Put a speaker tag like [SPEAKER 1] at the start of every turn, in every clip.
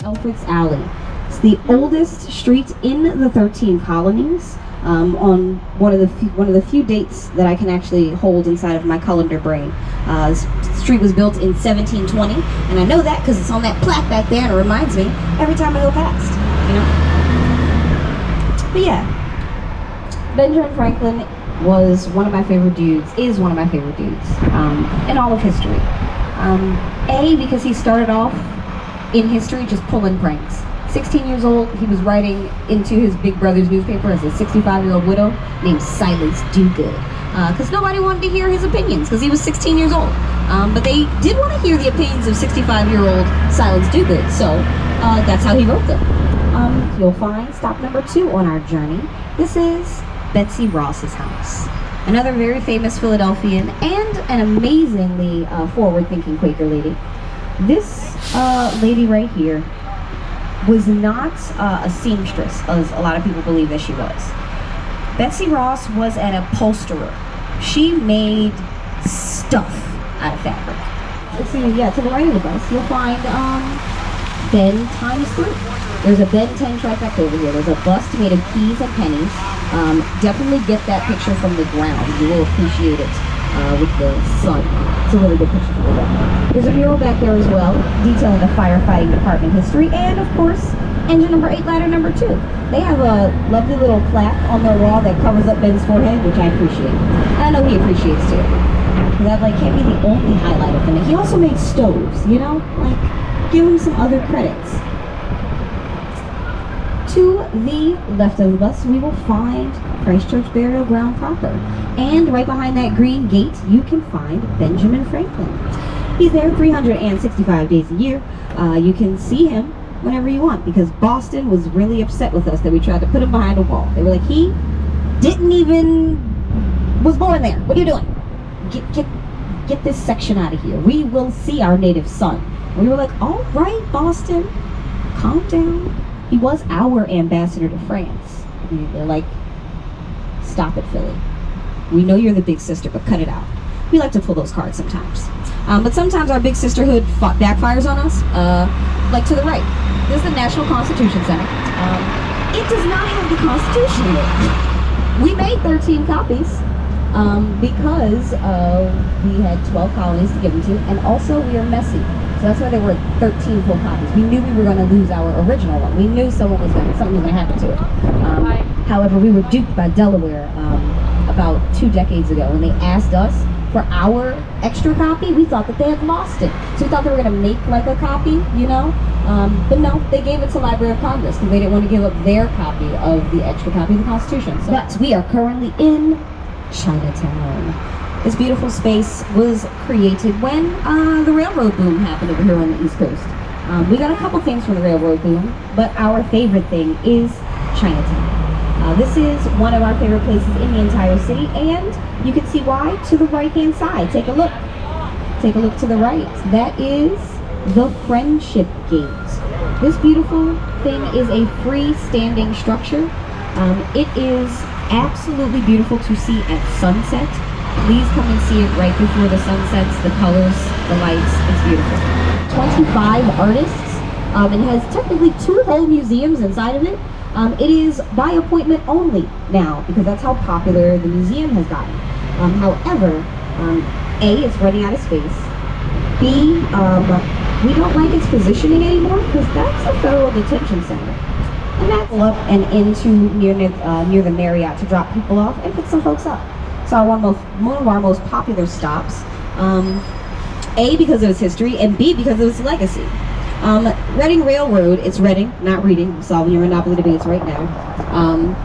[SPEAKER 1] Elfreth's Alley. It's the oldest street in the 13 colonies. On one of the few dates that I can actually hold inside of my calendar brain. This street was built in 1720, and I know that because it's on that plaque back there, and it reminds me every time I go past. But yeah, Benjamin Franklin was one of my favorite dudes. Is one of my favorite dudes in all of history. Because he started off in history just pulling pranks. 16 years old, he was writing into his big brother's newspaper as a 65-year-old widow named Silence Dogood. Because nobody wanted to hear his opinions, because he was 16 years old. But they did want to hear the opinions of 65-year-old Silence Dogood, so that's how he wrote them. You'll find stop number 2 on our journey. This is Betsy Ross's house. Another very famous Philadelphian and an amazingly forward-thinking Quaker lady. This lady right here was not a seamstress, as a lot of people believe that she was. Betsy Ross was an upholsterer. She made stuff out of fabric. Let's see, yeah, to the right of the bus, you'll find Ben times 3. There's a Ben 10 trifecta over here. There's a bust made of keys and pennies. Definitely get that picture from the ground. You will appreciate it with the sun. It's a really good picture from the ground. There's a mural back there as well, detailing the firefighting department history, and of course, engine number 8, ladder number 2. They have a lovely little plaque on their wall that covers up Ben's forehead, which I appreciate. And I know he appreciates too. That can't be the only highlight of him. He also made stoves, give him some other credits. To the left of the bus, we will find Christchurch Burial Ground proper. And right behind that green gate, you can find Benjamin Franklin. He's there 365 days a year. You can see him whenever you want, because Boston was really upset with us that we tried to put him behind a wall. They were like, he was born there. What are you doing? Get this section out of here. We will see our native son. And we were like, all right, Boston, calm down. He was our ambassador to France. And they're like, stop it, Philly. We know you're the big sister, but cut it out. We like to pull those cards sometimes. But sometimes our big sisterhood backfires on us. To the right. This is the National Constitution Center. It does not have the Constitution in it. We made 13 copies because we had 12 colonies to give them to, and also we are messy. So that's why there were 13 full copies. We knew we were going to lose our original one. We knew something was going to happen to it. However, we were duped by Delaware about 2 decades ago, and they asked us for our extra copy. We thought that they had lost it. So we thought they were going to make a copy, But no, they gave it to Library of Congress because they didn't want to give up their copy of the extra copy of the Constitution. So, but we are currently in Chinatown. This beautiful space was created when the railroad boom happened over here on the East Coast. We got a couple things from the railroad boom, but our favorite thing is Chinatown. This is one of our favorite places in the entire city, and you can see why to the right-hand side. Take a look. Take a look to the right. That is the Friendship Gate. This beautiful thing is a freestanding structure. It is absolutely beautiful to see at sunset. Please come and see it right before the sun sets. The colors, the lights, it's beautiful. 25 artists. It has technically 2 whole museums inside of it. It is by appointment only now, because that's how popular the museum has gotten. However, A, it's running out of space. B, we don't like its positioning anymore, because that's a federal detention center. And that's up and into near the Marriott to drop people off and pick some folks up. So one of our most popular stops. A, because of its history, and B, because of its legacy. Reading Railroad, it's Reading, not reading, I'm solving your monopoly debates right now,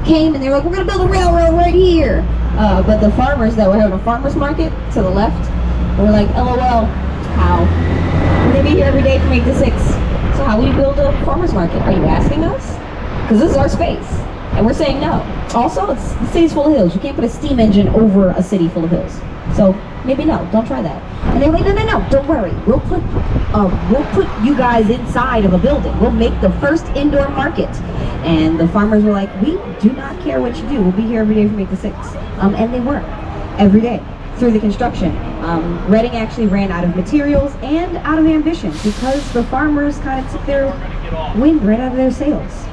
[SPEAKER 1] came and they were like, we're going to build a railroad right here. But the farmers that were having a farmer's market to the left, were like, LOL, how? We're going to be here every day from 8 to 6. So how will you build a farmer's market? Are you asking us? Because this is our space. And we're saying no. Also, the city's full of hills. You can't put a steam engine over a city full of hills. So maybe no, don't try that. And they were like, no, don't worry. We'll put you guys inside of a building. We'll make the first indoor market. And the farmers were like, we do not care what you do. We'll be here every day from 8 to 6. And they were every day through the construction. Reading actually ran out of materials and out of ambition because the farmers kind of took their wind right out of their sails.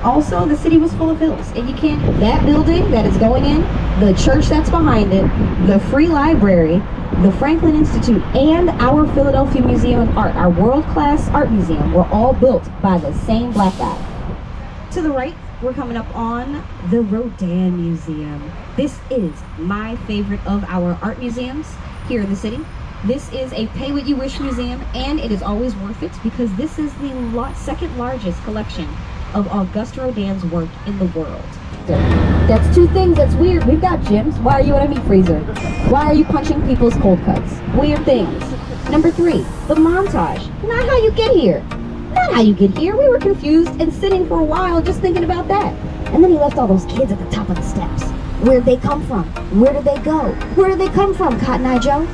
[SPEAKER 1] Also, the city was full of hills, and you can't, that building that it's going in, the church that's behind it, the free library, the Franklin Institute, and our Philadelphia Museum of Art, our world-class art museum, were all built by the same black guy. To the right, we're coming up on the Rodin Museum. This is my favorite of our art museums here in the city. This is a pay what you wish museum, and it is always worth it because this is the second largest collection of Auguste Rodin's work in the world. That's two things that's weird. We've got gyms. Why are you in a meat freezer? Why are you punching people's cold cuts? Weird things. Number 3, the montage. Not how you get here. Not how you get here. We were confused and sitting for a while just thinking about that. And then he left all those kids at the top of the steps. Where'd they come from? Where did they go? Where did they come from, Cotton Eye Joe?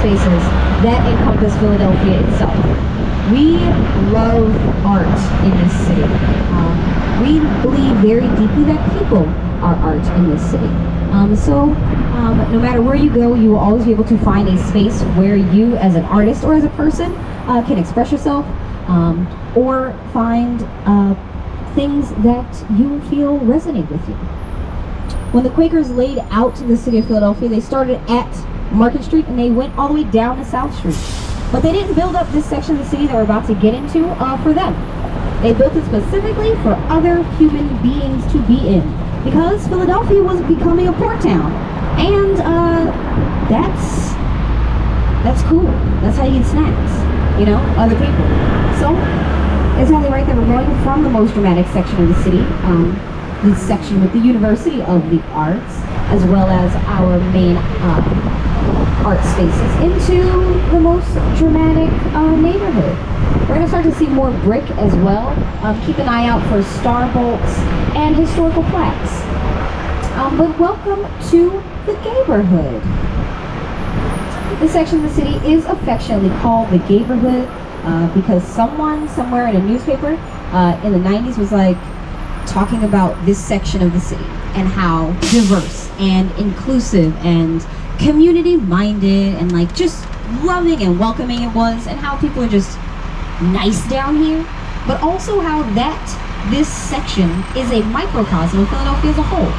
[SPEAKER 1] Spaces that encompass Philadelphia itself. We love art in this city. We believe very deeply that people are art in this city. No matter where you go, you will always be able to find a space where you as an artist or as a person can express yourself or find things that you feel resonate with you. When the Quakers laid out the city of Philadelphia, they started at Market Street and they went all the way down to South Street. But they didn't build up this section of the city that we're about to get into for them. They built it specifically for other human beings to be in because Philadelphia was becoming a port town. And that's cool. That's how you get snacks, you know, other people. So it's only right that we're going from the most dramatic section of the city, this section with the University of the Arts, as well as our main art spaces, into the most dramatic neighborhood. We're going to start to see more brick as well. Keep an eye out for star bolts and historical plaques. But welcome to the neighborhood. This section of the city is affectionately called the neighborhood because someone somewhere in a newspaper in the 90s was like talking about this section of the city and how diverse and inclusive and community-minded and like just loving and welcoming it was, and how people are just nice down here, but also how this section is a microcosm of Philadelphia as a whole.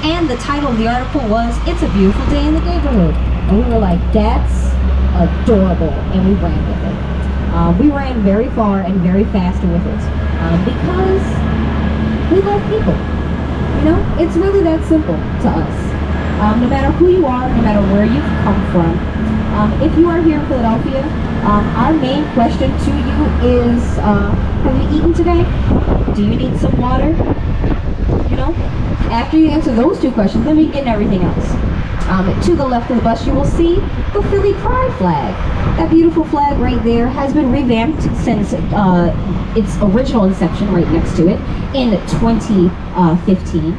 [SPEAKER 1] And the title of the article was "It's a Beautiful Day in the Neighborhood," and we were like, that's adorable, and we ran with it. We ran very far and very fast with it because we love people. You know, it's really that simple to us. No matter who you are, no matter where you've come from, if you are here in Philadelphia, our main question to you is, have you eaten today? Do you need some water? You know, after you answer those two questions, then we get into everything else. To the left of the bus, you will see the Philly Pride flag. That beautiful flag right there has been revamped since its original inception right next to it in 2015.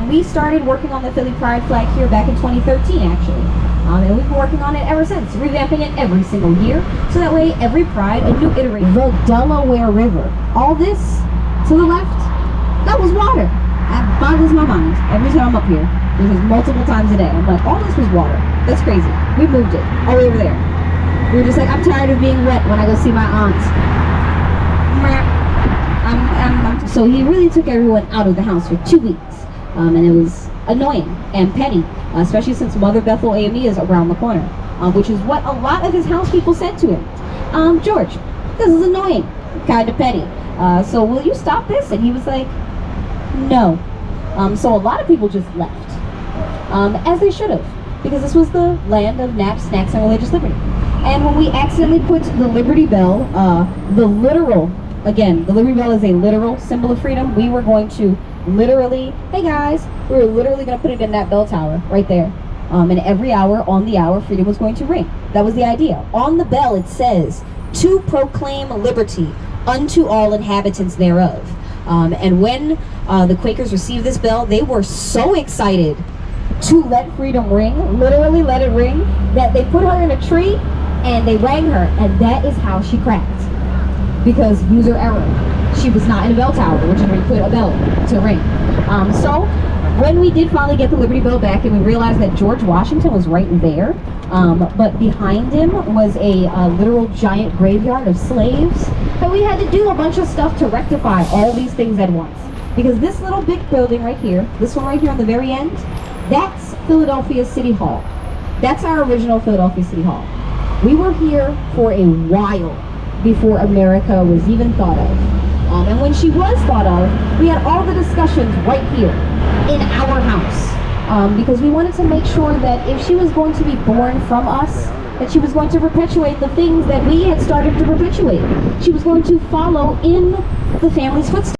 [SPEAKER 1] We started working on the Philly Pride flag here back in 2013, actually. And we've been working on it ever since, revamping it every single year. So that way, every Pride, a new iteration. The Delaware River. All this to the left, that was water. That boggles my mind every time I'm up here. Because multiple times a day. I'm like, all this was water. That's crazy. We moved it all the way over there. We were just like, I'm tired of being wet when I go see my aunt. So he really took everyone out of the house for 2 weeks. And it was annoying and petty, especially since Mother Bethel AME is around the corner, which is what a lot of his house people said to him. George, this is annoying, kind of petty. So will you stop this? And he was like, no. So a lot of people just left, as they should have, because this was the land of naps, snacks, and religious liberty. And when we accidentally put the Liberty Bell, the literal again, the Liberty Bell is a literal symbol of freedom. We were going to literally, hey guys, we were literally going to put it in that bell tower right there. And every hour, on the hour, freedom was going to ring. That was the idea. On the bell it says, to proclaim liberty unto all inhabitants thereof. And when the Quakers received this bell, they were so excited to let freedom ring, literally let it ring, that they put her in a tree and they rang her, and that is how she cracked. Because user error, she was not in a bell tower, which is where you put a bell to ring. So when we did finally get the Liberty Bell back, and we realized that George Washington was right there, but behind him was a literal giant graveyard of slaves, and we had to do a bunch of stuff to rectify all these things at once. Because this little big building right here, this one right here on the very end, that's Philadelphia City Hall. That's our original Philadelphia City Hall. We were here for a while before America was even thought of. And when she was thought of, we had all the discussions right here in our house. Because we wanted to make sure that if she was going to be born from us, that she was going to perpetuate the things that we had started to perpetuate. She was going to follow in the family's footsteps.